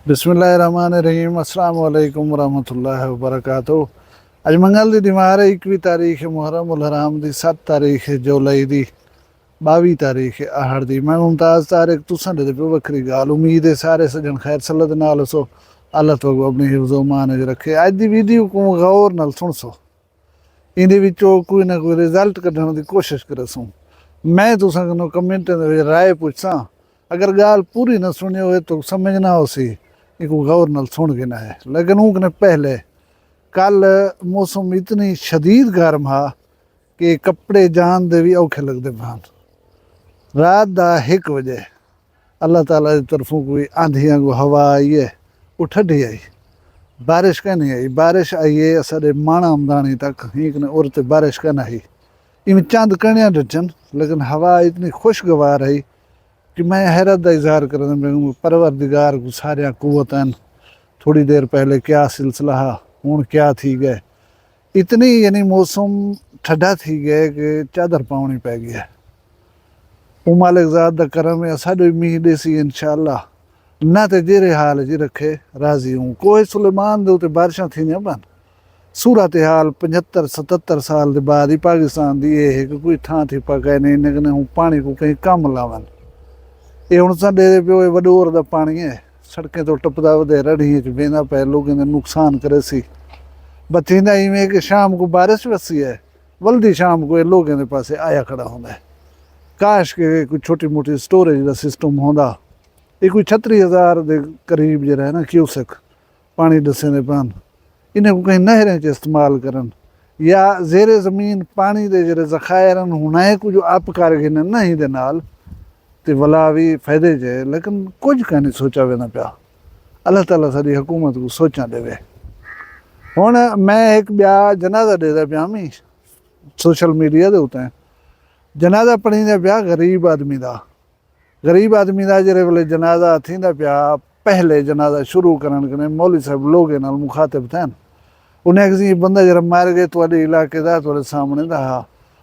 बिस्मिल्लाहिर्रहमानिर्रहीम अस्सलाम वालेकुम वरहमतुल्लाहि वबरकातुहू। अज मंगल की दिमार है 21 तारीख है मुहर्रम उल हराम की 7 तारीख है जुलाई की 22 तारीख है आहड़ की। मैं मुमताज़ तारिक तुसां दे पे वक्री गाल उम्मीद है सारे सजन खैर सल्लत नाल सो अल्लाह तो अपनी हिफ्ज़ो मान च रखे। अज की वीडियो को गौर नाल सुन सो, इहदे विचों कोई ना कोई रिजल्ट कढण की कोशिश करसूं। मैं तुसां कोलों कमेंट राय पुछसां, अगर गाल पूरी न सुनी हो तो समझ ना हो सी इको गौर नाल सुन के ना है। लेकिन ऊकने पहले कल मौसम इतनी शदीद गर्म हा कि कपड़े जान दे भी औखे लगते पान। रात दा 1 बजे अल्लाह ताला की तरफों कोई आंधियां को हवा आई है, वो ठंडी आई, बारिश का नहीं आई। बारिश आई है असारे माणा आमदानी तक हीक ने और बारिश का नहीं। इमें चंद कणियां डचन, लेकिन हवा इतनी खुशगवार आई कि मैं हैरत का इजहार कर परवरदिगार को सारिया कुवतन। थोड़ी देर पहले क्या सिलसिला हूँ क्या थी गए, इतनी यानी मौसम ठंडा थी गए कि चादर पावनी पै गई है। वो मालिक ज़ात दा करम है, साडो मीह देसी इंशाअल्लाह ना तो जेरे हाल जी रखे राजी हूँ। कोई सुलेमान दे उते बारिशां थी बन सूरत हाल 75-77 साल के बाद ही पाकिस्तान की यह है कि कोई थां थी पकाए नहीं निकने हूँ पानी को कहीं कम लावन। ये हूँ साडे प्यो वडोर का पानी है, सड़कें तो टपदा वे रढ़ियों च वेंदा पे लोगों ने नुकसान करे सी। बतींदा इवें कि शाम को बारिश वसी है, वल्दी शाम को ये लोगों के पासे आया खड़ा होंदा है। काश के कोई छोटी मोटी स्टोरेज का सिस्टम होंदा। ये कोई 36,000 के करीब जरा है ना क्यूसेक पानी दसे दे पान, इन्हें को कहीं नहरें च इस्तेमाल करन या जेरे जमीन पानी दे जरे जखायर हुणे को जो आप कर गए ना ही दे नाल ते वला भी फायदे च। लेकिन कुछ का नहीं सोचा वेंदा पिया। अल्लाह ताला सारी हुकूमत को सोचा देवे। हुण मैं एक ब्या जनाजा देदा पिया मी सोशल मीडिया दे उत्ते जनाजा पढ़ींदा पिया गरीब आदमी दा। गरीब आदमी दा जेरे वेले जनाजा थींदा पिया, पहले जनाजा शुरू करन कने मौलवी साहब लोगों नाल मुखातिब थैन। उन्हें किसी बंदा जरा मार गए तुहाडे इलाके दा तुहाडे सामने दा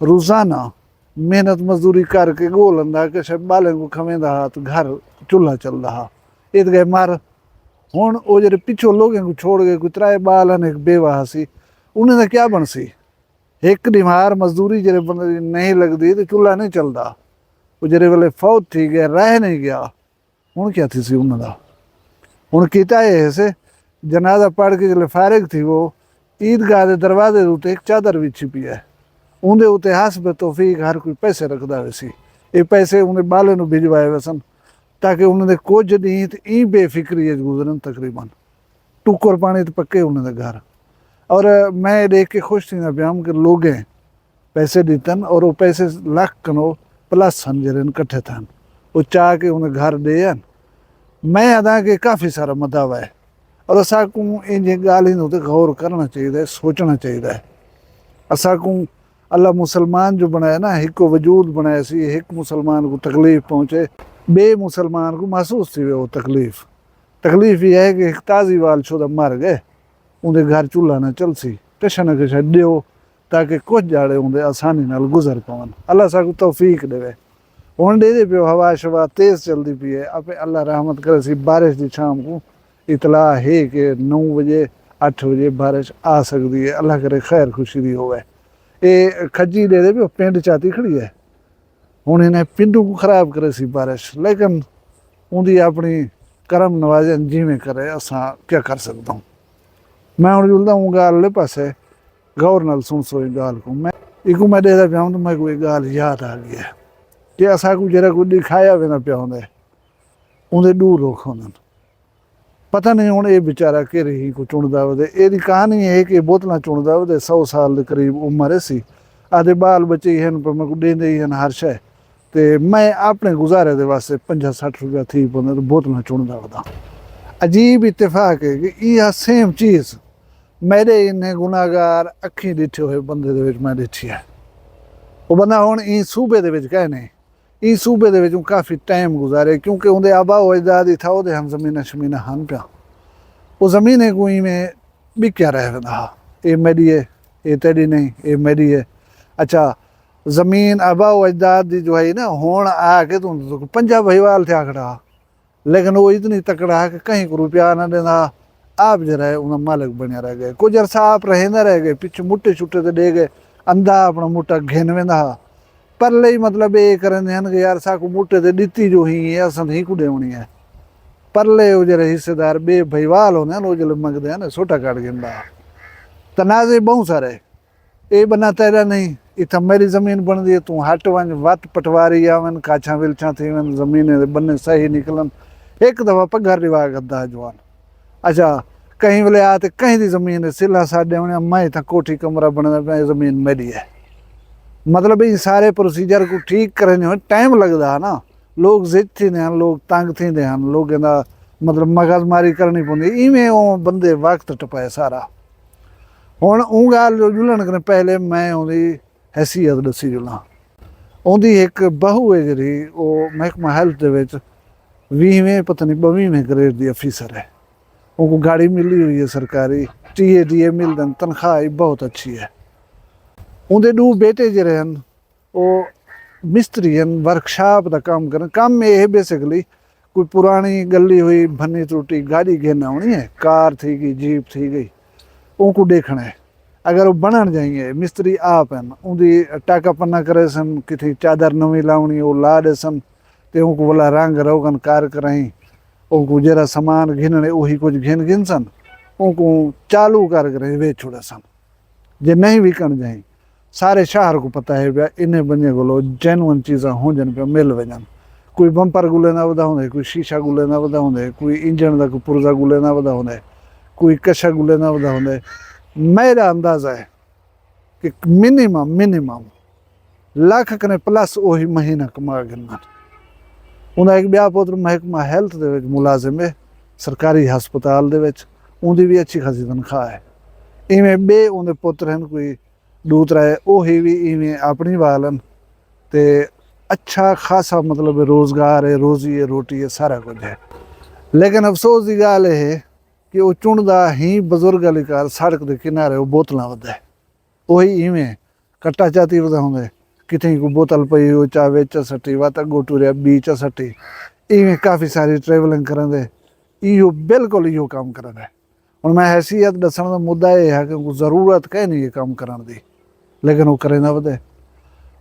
रोजाना मेहनत मजदूरी करके गोलंदा कि शायद बालें को खवेंदा तो घर चूल्हा चलदा हा, इत गए मार। हुण वो जेरे पिछों लोगों को छोड़ गए, कोई 3 बाल हन, एक बेवाह सी, उन्हें दा क्या बनसी। एक दिमार मजदूरी जेरे बंदे दी नहीं लगदी तो चूल्हा नहीं चलदा। वो जेरे वेले फौत थी गया, रह नहीं गया, हुण क्या थी सी उन्हां दा। हुण कीता ये से जनाजा पढ़ के जल्ले फारिग थी वो ईदगाह के दरवाजे के उत्ते एक चादर बिछी पई है। उन्हें उत्ते हसब तौफीक हर कोई पैसे रखदा वे सी। ये पैसे उन्हें बाले नूं भिजवाए वे सन ताकि उन्हें कुछ दी तो ई बेफिक्री गुजरन। तकरीबन टुकर पानी तो पक्के उन्हें घर। और मैं देख के खुश थी पिया कि लोग पैसे दितन और वो पैसे लाख कनो प्लस हन जरे कट्ठे थन, वो चाह के उन्हें घर दे। मैं अदा के काफ़ी सारा मदावा है और असा को इन गालों ते गौर करना चाहिए, सोचना चाहिए। असा को अल्लाह मुसलमान जो बनाया ना, एक वजूद बनाया सी, एक मुसलमान को तकलीफ़ पहुँचे बे मुसलमान को महसूस थी वो तकलीफ़। तकलीफ़ यह है कि एक ताज़ी वाल शुदा मर गए, उन्हें घर चूल्हा न चल सी, किश न किश दियो ताकि कुछ जाड़े उन्हें आसानी नाल गुजर पवन। अल्लाह सा को तौफीक देवे। हुण दे पियो हवा शवा तेज़ चलती पी है, आपे अल्लाह रहमत करे सी। बारिश की शाम को इतला है कि 9 बजे 8 बजे बारिश आ सकती है। अल्लाह करे खैर खुशी दी होवे। ये खजी दे पियो पिंड चाती खड़ी है, हुण इन्हें पिंडू को खराब करे सी बारिश, लेकिन उनकी अपनी करम नवाजन जिमें करे, असा क्या कर सकता हूँ। मैं हूँ जुलता हूँ गाल पासे गौर नाल सुन सो गाल को। मैं इको मैं देता पिया तो मैं कोई गाल याद आ गई है कि असा को जरा कोई दिखाया वेंदा पिया होंदे उन्हें दूर रोक होंदन। पता नहीं हूँ ये बेचारा कि ही को चुनदा वे। यदी कहानी है कि बोतल चुनदा वे, 100 साल के करीब उम्र सी, आधे बाल बच्चे ही हैं पर मैं को देंदे ही हैं हर शय। तो मैं अपने गुजारे के वास्ते 50-60 रुपया थी पौंदे तो बोतल चुनदा वदा। अजीब इत्तेफाक है कि यह सेम चीज़ मेरे इन्हें गुनाहगार अखी डिठे हुए बंदे दे विच मैं डिठी है। वो बंदा हुण ई सूबे दे विच कहे नहीं, ई सूबे दे विच काफ़ी टाइम गुजारे क्योंकि उनके आबा अजदाद ही था वो हम जमीन शमीन हन पिया। वो जमीन को में बिक्या रह वेंदा हा, ये मेरी है, ये तेरी नहीं, ये मेरी है। अच्छा जमीन आबा अजदाद की जो है ना हुण आके तो 50 भईवाल थिया खड़ा। लेकिन वो इतनी तकड़ा है कि कहीं को रुपया ना देना, आप जरा है उन्हें मालिक बने रह गए। कुछ अरसा आप रहे ना रह गए, पिछे मुट्टे छुट्टे तो दे गए, अंधा अपना मुट्टा घेन वेंदा। परले ही मतलब ये करेंदे हन कि यार साकू मुट्टे ते दित्ती जो ही है, असां ही को देवणी है। परले वो जरा हिस्सेदार बे भईवाल होने वो जले मंगदे हैं ना, सोटा काट गिंदा। तनाजे बहुत सारे ये बना तेरा नहीं, इतना मेरी जमीन बन दी, तू हट वन वत पटवारी आवन, काछा विलछा थी वन, जमीन बन्ने सही निकलन। एक दफा पगार रिवा गद्दा जवान। अच्छा कहीं वाले आते कहीं दी जमीन है सिला साढ़े होने, मैं इतना कोठी कमरा बनना पे जमीन मेरी है। मतलब ये सारे प्रोसीजर को ठीक करने में टाइम लगता है ना, लोग जिद थी हैं, लोग तंग थी हैं, लोग मतलब मगजमारी करनी पौंदी, इवें वो बंदे वक्त टपाए सारा। हुण ऊ गल जुलन कने पहले मैं उहदी हैसियत दसी जुलां। उहदी एक बहू है जिहड़ी वो महकमा हैल्थ दे विच 20वें पता नहीं 22वें ग्रेड दी अफीसर है। उनको गाड़ी मिली हुई है सरकारी, TADA मिलदन, तनख्वाह ही बहुत अच्छी है। उहदे दो बेटे जिहड़े हन वो मिस्त्री हन, वर्कशॉप का काम करन। काम में यह बेसिकली कोई पुरानी गली हुई भन्नी त्रुटी गाड़ी घेना होनी है, कार थी गई, जीप थी गई, उनको देखना है। अगर वो बनन जाइए मिस्त्री आप हैं, उनकी टाका पन्ना करे सन, किसी चादर नवी लावनी वो ला दे सन, तो उनको बोला रंग रोगन कार कराई, उनको जरा सामान घिनने वही कुछ घिन घिन सन, उनको चालू कर करे वे छोड़े सन। जे नहीं विकन जाए सारे शहर को पता है भैया इन्हें बंजे को जेनुअन चीज़ा हो जन पे मिल वजन। कोई बंपर गुले ना वधा होंगे, कोई शीशा गुले ना वधा होंगे, कोई इंजन का कोई पुर्जा गुले ना वधा होंगे, कोई कशा गुले ना वधा होंगे। मेरा अंदाज़ा है कि मिनिमम लाख कने प्लस वही महीना कमा गिनना। उन्हें एक ब्याह पुत्र महकमा हैल्थ दे विच मुलाजिम है, सरकारी हस्पताल दे विच, उनकी भी अच्छी खासी तनख्वाह है। इवें बे उनके पुत्र हैं कोई दूसरा है, वही भी इवें अपनी वालन ते अच्छा खासा मतलब रोज़गार है, रोज़ी है, रोटी है, सारा कुछ है। लेकिन अफसोस की गल है कि वो चुनदा ही बजुर्ग वाली कार सड़क के किनारे वो बोतलां वधा है। वही इवें कट्टा चाती वधा होंगे, कितनी को बोतल पई हो चा विच सट्टी, वत अगो टुरिया बीच सट्टी, इवें काफ़ी सारी ट्रेवलिंग करेंदे। इहो बिल्कुल इहो काम करन है। हुण मैं हैसियत दसण का मुद्दा यह है कि जरूरत कह नहीं ये काम करन दी, लेकिन वो करेंदा वधे।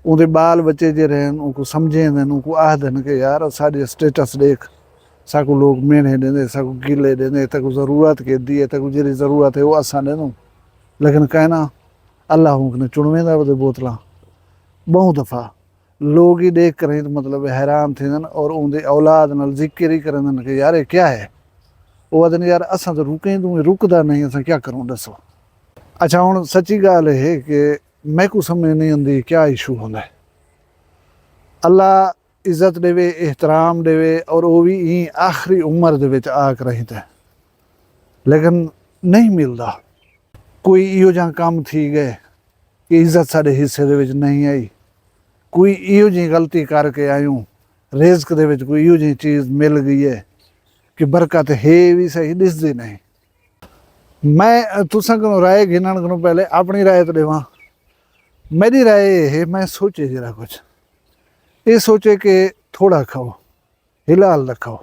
उनके बाल बच्चे जे रहन उनको समझेंदे, उनको आखदन कि यार साढ़े स्टेटस देख, साकू लोग मेहने देंदे, साकू गिले देंदे, तक जरूरत के दिए, तक जी जरूरत है वो असां देनूं। लेकिन कहना अल्लाह ने चुनवेंदा वधे बोतलां। बहुत दफ़ा लोग ही देख कर तो मतलब हैरान थे और उनके औलाद नाल जिक्र ही करेंदन कि यार ये क्या है। वो आदन यार असां तो रुकें तू रुकदा नहीं, असां क्या करूं दसो। अच्छा हुण सच्ची गल है कि मैं को समझ नहीं आती क्या इशू होंदा है। अल्लाह इज्जत देवे, एहतराम देवे, और वो भी ई आखिरी उम्र दे विच आ कर रही थे, लेकिन नहीं मिलता। कोई इहो जिहा काम थी गए कि इज्जत साढ़े हिस्से दे विच नहीं आई, कोई इहो जी गलती करके आयूं, रिज़्क दे विच कोई इहो जी चीज़ मिल गई है कि बरकत है भी सही दिसदी नहीं। मैं तुसां कोलों राय गिनण कोलों पहले अपनी राय तो देवां। मेरी राय ये है, मैं सोचे जरा कुछ ये सोचे कि थोड़ा खाओ, हिलाल रखो,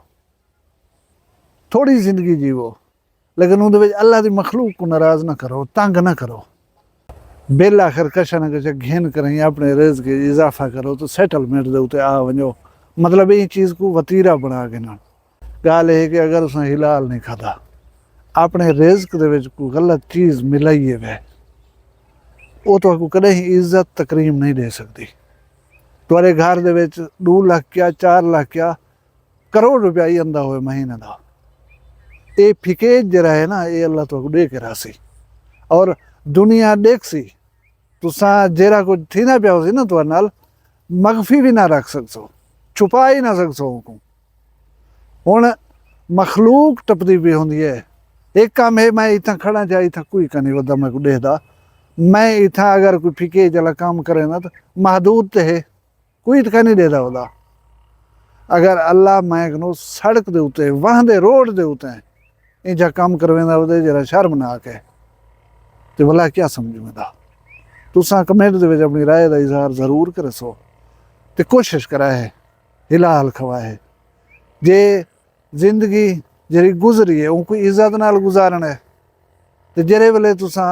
थोड़ी जिंदगी जीवो, लेकिन उहदे विच अल्लाह की मखलूक को नाराज़ ना करो, तंग ना करो। बिल आखिर कशा न कशा घेन करें, अपने रिज़्क के इजाफा करो तो सेटलमेंट दे उत्ते आ वञो। मतलब ये चीज़ को वतीरा बना के ना गल है कि अगर उसने हिलाल नहीं खाता, अपने रिज़्क दे विच कोई गलत चीज़ मिलाई वे, वो तो कदें ही इज्जत तकरीम नहीं दे सकती। तुहारे घर दे विच 2 लाख क्या 4 लाख क्या करोड़ रुपया ही आंदा होए महीने का, ये फिकेज जरा है ना, ये अल्लाह तो दे के रासी और दुनिया देख सी। तुसा जरा कुछ थी ना पिया सी ना तुहारे नाल, मखफी भी ना रख सकसो, छुपा ही ना सकसो। हुण मखलूक टपदी पई होंदी है। एक काम है मैं इतना खड़ा जा, इतना कोई का नहीं वदा मैं को देखदा, मैं इतना अगर कोई फिकेज वाला काम करे ना तो महदूद तो है, कोई तो नहीं देता वदा। अगर अल्लाह मैं कहूँ सड़क के उत्ते वाह दे रोड के उत्ते इंजा काम करवेंदा वदे जरा शर्म ना आके तो भला क्या समझूंगा। तुसा कमेंट दे विच अपनी राय का इजहार जरूर करसो ते कोशिश करा है हिलाल खवा है। जे ਜ਼ਿੰਦਗੀ ਜਿਹੜੀ ਗੁਜ਼ਰੀ ਹੈ ਉਹ ਕੋਈ ਇੱਜ਼ਤ ਨਾਲ ਗੁਜ਼ਾਰਨਾ ਹੈ ਤੇ ਜਿਹੜੇ ਵੇਲੇ ਤੁਸੀਂ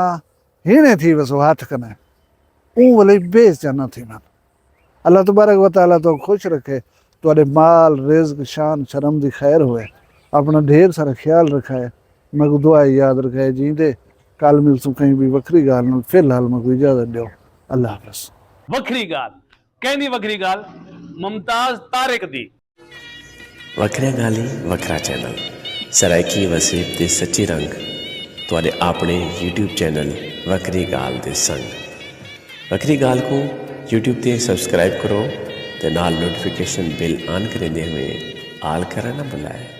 ਹੀਣੇ थी वसो हथ कने ਉਹ ਵੇਲੇ बेइज्जत थी मन अल्लाह तबारक व तआला तो खुश रखे ਤੁਹਾਡੇ माल रिज़्क शान शर्म की खैर होए अपना ढेर सारा ख्याल रखा है मैं दुआ याद रखा है जींदे कल मिलसूं कहीं भी वखरी गाल नाल फिलहाल मैं कोई इजाजत दियो अल्लाह हाफ़िज़ वखरी गाल कहनी वखरी गाल मुमताज तारिक दी ਵੱਖਰੀਆਂ ਗਾਲੀ ਵੱਖਰਾ ਚੈਨਲ ਸਰਾਇਕੀ ਵਸੀਬ ਤੇ ਸੱਚੀ ਰੰਗ ਤੁਹਾਡੇ ਆਪਣੇ YouTube ਚੈਨਲ ਵੱਖਰੀ ਗਾਲ ਦੇ ਸੰਗ ਵੱਖਰੀ ਗਾਲ को YouTube ਤੇ ਸਬਸਕ੍ਰਾਈਬ ਕਰੋ ਤੇ ਨਾਲ ਨੋਟੀਫਿਕੇਸ਼ਨ ਬਿਲ ਆਨ ਕਰਦੇ ਹੋਏ ਆਲ ਕਰਨਾ ਨਾ ਭੁਲਾਏ।